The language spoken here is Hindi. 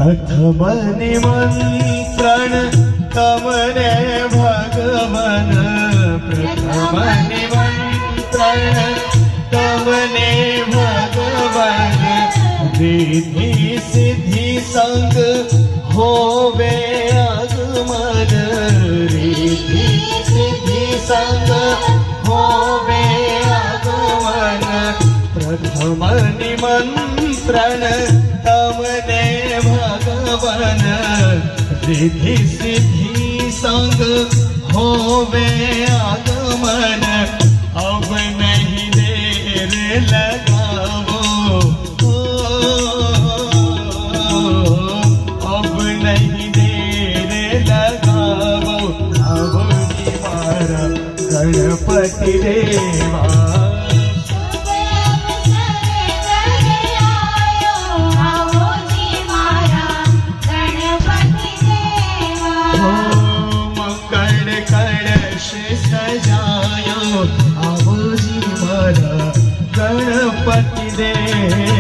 प्रथम निमंत्रण तमने भगवन, प्रथम निमंत्रण तमने भगवन, रिद्धि सिद्धि संग होवे आगमन, रिद्धि सिद्धि संग होवे आगमन, प्रथम निमंत्रण तमने भगवन, रिद्धि सिद्धि संग होवे आगमन, अब नहीं देर लगावो, अब नहीं देर लगावो, आवो जी मारा गणपति देवा, सजायो आवो जी मारा गणपति देवा।